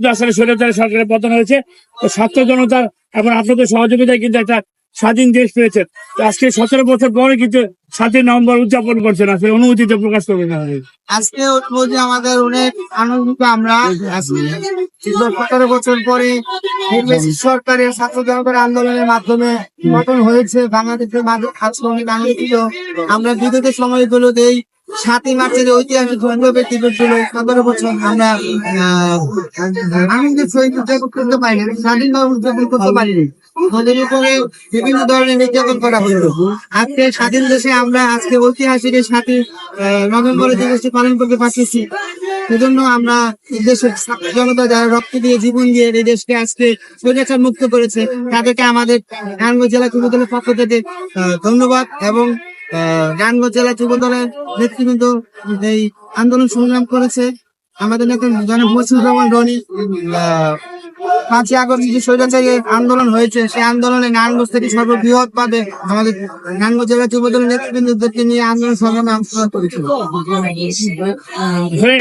আসলে স্বৈরাচারী সরকারের পতন হয়েছে। তো ছাত্র জনতার এবং আপনাদের সহযোগিতায় কিন্তু একটা স্বাধীন দেশ পেয়েছে। তো আজকে 17 বছর পরে কিন্তু 7ই নভেম্বর উদযাপন করছেন, আসলে অনুভূতিতে প্রকাশ করবেন আমাদের। আজকে অনুভূতি আমাদের অনেক আনন্দিত। আমরা আজকে 17 বছর পরে সরকারের ছাত্র জনতার আন্দোলনের মাধ্যমে পতন হয়েছে বাংলাদেশের মাঝে। আজকে অনেক আনন্দিত। আমরা বিগত সময়গুলোতেই 7ই মার্চের ঐতিহাসিক গণতন্ত্র দিবস ছিল 17 বছর আমরা আনন্দের সহিত উদযাপন করতে পারিনি, স্বাধীনভাবে উদযাপন করতে পারিনি। আমাদের উপরে বিভিন্ন ধরনের নির্যাতন করা হতো। আজকে স্বাধীন দেশে আমরা আজকে ঐতিহাসিক 7ই নভেম্বরের দিবসটি পালন করতে পারতেছি। সেজন্য আমরা এই দেশের জনতা যারা রক্ত দিয়ে জীবন দিয়ে এই দেশকে আজকে স্বৈরাচার মুক্ত করেছে, তাদেরকে আমাদের নারায়ণগঞ্জ জেলা যুব দলের পক্ষ থেকে ধন্যবাদ। এবং নারায়ণগঞ্জ জেলা যুব দলের নেতৃবৃন্দ এই আন্দোলন সংগ্রাম করেছে। আমাদের নেতা জনাব মসিউর রহমান রনি 5ই আগস্ট যে স্বৈরাচারী আন্দোলন হয়েছে, সেই আন্দোলনে নারায়ণগঞ্জ থেকে সর্ববৃহৎ ভাবে আমাদের নারায়ণগঞ্জ জেলা যুব দলের নেতৃবৃন্দদেরকে নিয়ে আন্দোলন সংগ্রামে অংশগ্রহণ করেছিল।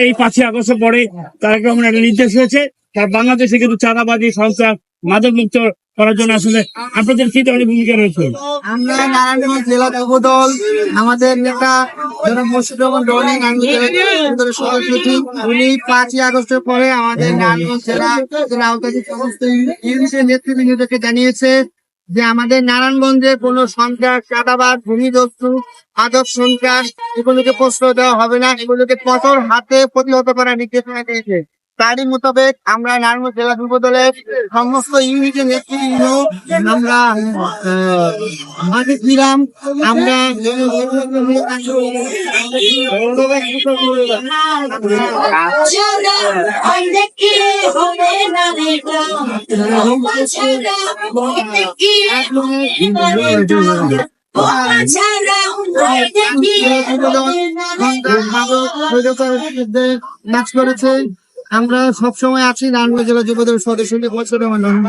এই 5ই আগস্টের পরে তারেক রহমানের একটা নির্দেশ হয়েছে, তার বাংলাদেশে কিন্তু চাঁদাবাদী সংস্থা মাদক মুক্ত করার জন্য আসলে আপনাদের কি ধরনের ভূমিকা রয়েছে? আমরা নারায়ণগঞ্জ জেলা যুব দল, আমাদের নেতা জনাব মসিউর রহমান রনি নারায়ণগঞ্জ জেলা যুব দলের সভাপতি, উনি 5ই আগস্টের পরে আমাদের নারায়ণগঞ্জ জেলা আওতাধীন সমস্ত ইউনিটের নেতৃবৃন্দকে জানিয়েছে যে আমাদের নারায়ণগঞ্জে কোনো সন্ত্রাস, চাঁদাবাদ, ভূমিদস্যু, মাদক সন্ত্রাস এগুলোকে প্রশ্রয় দেওয়া হবে না, এগুলোকে কঠোর হাতে প্রতিহত করার নির্দেশনা দিয়েছে। তারই মোতাবেক আমরা নারায়ণগঞ্জ জেলা যুব দলের সমস্ত ইউনিটের নেতৃবৃন্দ আমরা মাঠে ছিলাম। আমরা কাজ করেছে। আমরা সবসময় আছি নারায়ণগঞ্জ জেলা যুব দলের সদস্য মসিউর রহমান রনি।